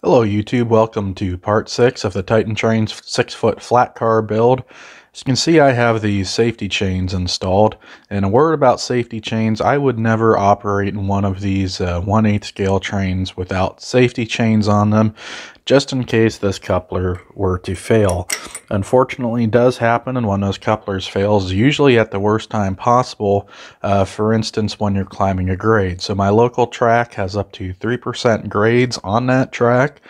Hello YouTube, welcome to part 6 of the Titan Train's 6-foot flat car build. As you can see, I have these safety chains installed, and a word about safety chains: I would never operate in one of these 1/8 scale trains without safety chains on them, just in case this coupler were to fail. Unfortunately, it does happen, and when those couplers fails, usually at the worst time possible, for instance when you're climbing a grade. So my local track has up to 3% grades on that track,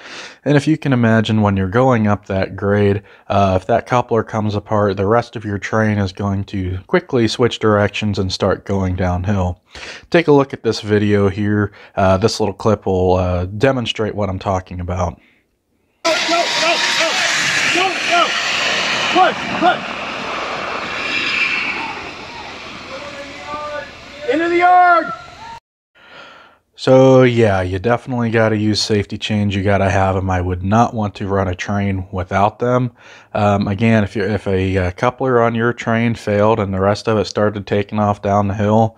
and if you can imagine, when you're going up that grade, if that coupler comes apart, the rest of your train is going to quickly switch directions and start going downhill. Take a look at this video here. This little clip will demonstrate what I'm talking about. Go, go, go, go, go, go. Push, push. Into the yard. So yeah, you definitely got to use safety chains. You got to have them. I would not want to run a train without them. Again, if a coupler on your train failed and the rest of it started taking off down the hill,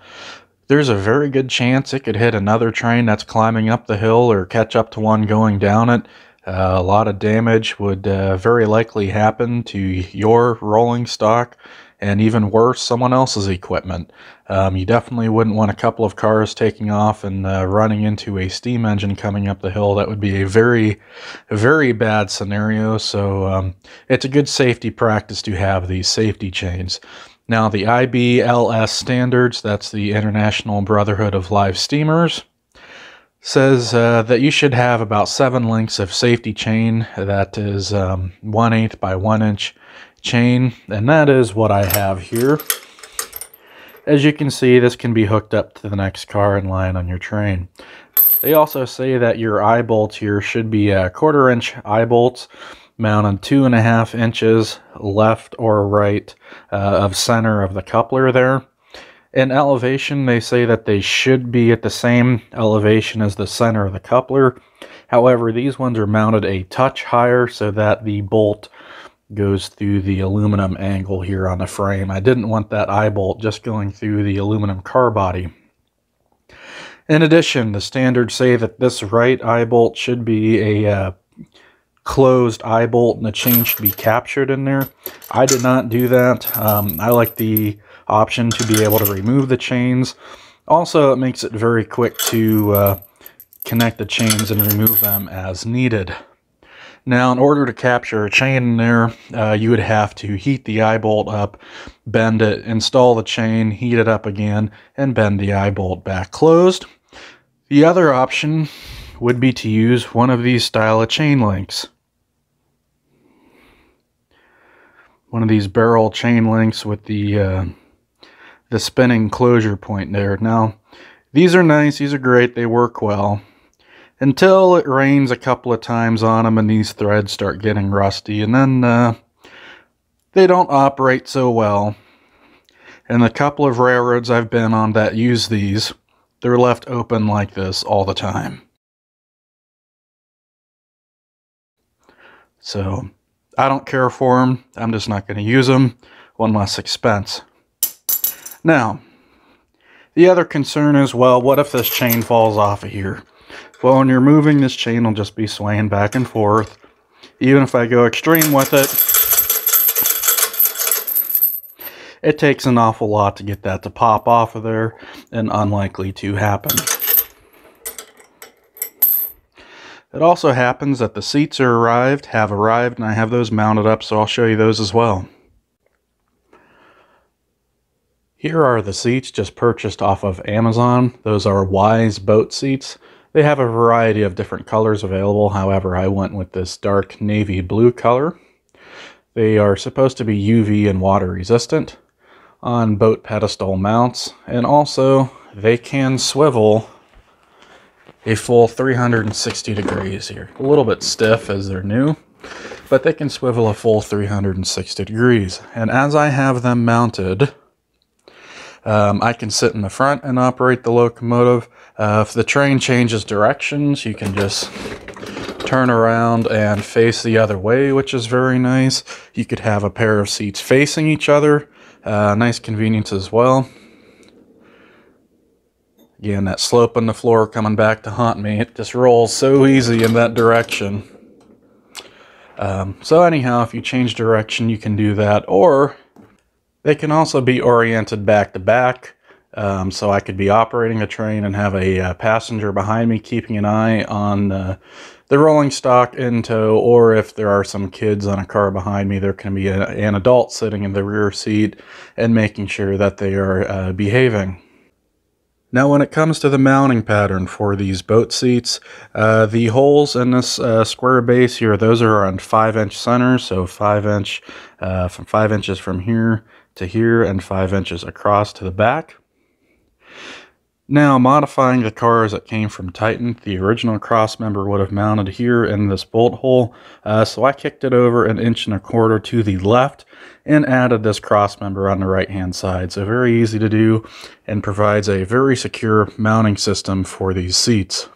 there's a very good chance it could hit another train that's climbing up the hill or catch up to one going down it. A lot of damage would very likely happen to your rolling stock, and even worse, someone else's equipment. You definitely wouldn't want a couple of cars taking off and running into a steam engine coming up the hill. That would be a very, very bad scenario. So it's a good safety practice to have these safety chains. Now, the IBLS standards, that's the International Brotherhood of Live Steamers, says that you should have about 7 lengths of safety chain. That is 1/8 by 1 inch chain, and that is what I have here. As you can see, this can be hooked up to the next car in line on your train. They also say that your eye bolts here should be 1/4 inch eye bolts mounted 2.5 inches left or right of center of the coupler there. In elevation, they say that they should be at the same elevation as the center of the coupler. However, these ones are mounted a touch higher so that the bolt goes through the aluminum angle here on the frame. I didn't want that eye bolt just going through the aluminum car body. In addition, the standards say that this right eye bolt should be a closed eye bolt and the chain should be captured in there. I did not do that. I like the option to be able to remove the chains. Also, it makes it very quick to connect the chains and remove them as needed. Now, in order to capture a chain in there, you would have to heat the eye bolt up, bend it, install the chain, heat it up again, and bend the eye bolt back closed. The other option would be to use one of these style of chain links. One of these barrel chain links with the spinning closure point there. Now, these are nice, these are great, they work well, until it rains a couple of times on them and these threads start getting rusty, and then they don't operate so well. And the couple of railroads I've been on that use these, they're left open like this all the time. So I don't care for them. I'm just not going to use them. One less expense. Now, the other concern is, well, what if this chain falls off of here? Well, when you're moving, this chain will just be swaying back and forth. Even if I go extreme with it, it takes an awful lot to get that to pop off of there, and unlikely to happen. It also happens that the seats have arrived, and I have those mounted up, so I'll show you those as well. Here are the seats just purchased off of Amazon. Those are Wise boat seats. They have a variety of different colors available. However, I went with this dark navy blue color. They are supposed to be UV and water resistant on boat pedestal mounts, and also they can swivel a full 360 degrees here. A little bit stiff as they're new, but they can swivel a full 360 degrees. And as I have them mounted, I can sit in the front and operate the locomotive. If the train changes directions, you can just turn around and face the other way, which is very nice. You could have a pair of seats facing each other. Nice convenience as well. Again, that slope on the floor coming back to haunt me. It just rolls so easy in that direction. So anyhow, if you change direction, you can do that. Or they can also be oriented back to back. So I could be operating a train and have a passenger behind me keeping an eye on the rolling stock in tow, or if there are some kids on a car behind me, there can be an adult sitting in the rear seat and making sure that they are behaving. Now when it comes to the mounting pattern for these boat seats, the holes in this square base here, those are on 5-inch centers, so 5-inch from 5 inches from here to here and 5 inches across to the back. Now, modifying the car as it came from Titan, the original cross member would have mounted here in this bolt hole, so I kicked it over 1.25 inches to the left and added this cross member on the right hand side. So very easy to do and provides a very secure mounting system for these seats.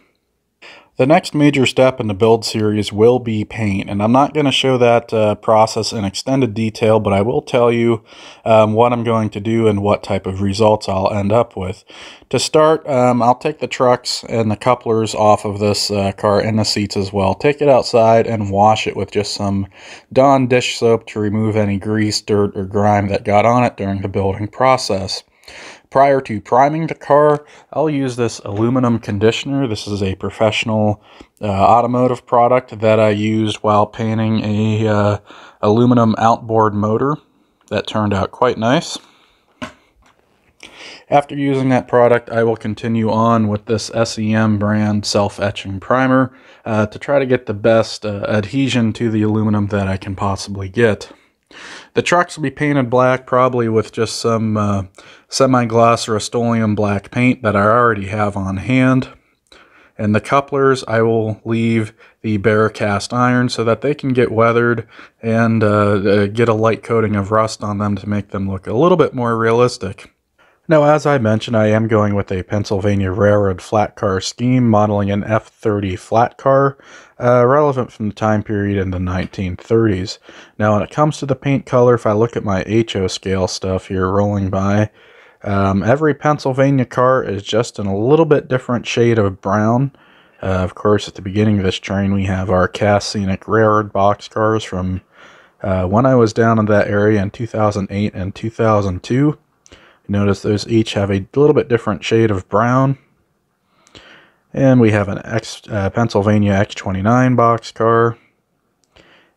The next major step in the build series will be paint, and I'm not going to show that process in extended detail, but I will tell you what I'm going to do and what type of results I'll end up with. To start, I'll take the trucks and the couplers off of this car and the seats as well. Take it outside and wash it with just some Dawn dish soap to remove any grease, dirt, or grime that got on it during the building process. Prior to priming the car, I'll use this aluminum conditioner. This is a professional automotive product that I used while painting a aluminum outboard motor. That turned out quite nice. After using that product, I will continue on with this SEM brand self-etching primer to try to get the best adhesion to the aluminum that I can possibly get. The trucks will be painted black, probably with just some semi-gloss Rust-Oleum black paint that I already have on hand. And the couplers, I will leave the bare cast iron so that they can get weathered and get a light coating of rust on them to make them look a little bit more realistic. Now, as I mentioned, I am going with a Pennsylvania Railroad flat car scheme, modeling an F30 flat car, relevant from the time period in the 1930s. Now, when it comes to the paint color, if I look at my HO scale stuff here rolling by, every Pennsylvania car is just in a little bit different shade of brown. Of course, at the beginning of this train, we have our cast scenic railroad boxcars from when I was down in that area in 2008 and 2002. Notice those each have a little bit different shade of brown. And we have an Pennsylvania X29 boxcar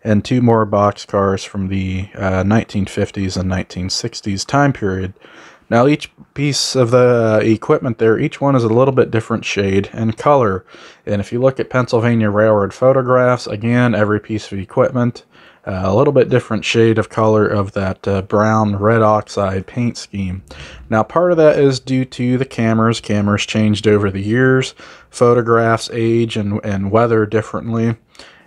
and 2 more boxcars from the 1950s and 1960s time period. Now each piece of the equipment there, each one is a little bit different shade and color. And if you look at Pennsylvania Railroad photographs, again, every piece of equipment, a little bit different shade of color of that brown red oxide paint scheme. Now part of that is due to the cameras. Cameras changed over the years, photographs age and weather differently,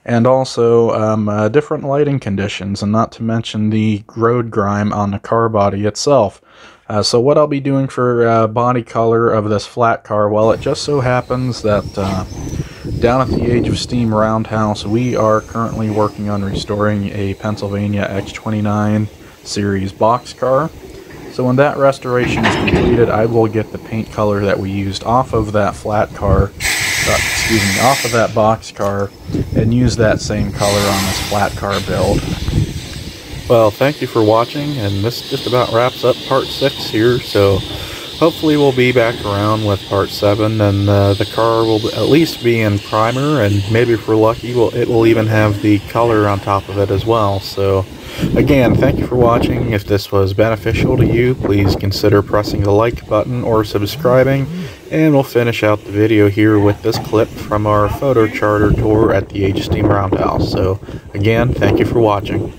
and also different lighting conditions, and not to mention the road grime on the car body itself. So what I'll be doing for body color of this flat car, well, it just so happens that down at the Age of Steam Roundhouse, we are currently working on restoring a Pennsylvania X29 series boxcar. So when that restoration is completed, I will get the paint color that we used off of that flat car, off of that boxcar, and use that same color on this flat car build. Well, thank you for watching, and this just about wraps up part 6 here, so hopefully we'll be back around with part 7, and the car will at least be in primer, and maybe if we're lucky, it will even have the color on top of it as well. So again, thank you for watching. If this was beneficial to you, please consider pressing the like button or subscribing, and we'll finish out the video here with this clip from our photo charter tour at the Age of Steam Roundhouse. So again, thank you for watching.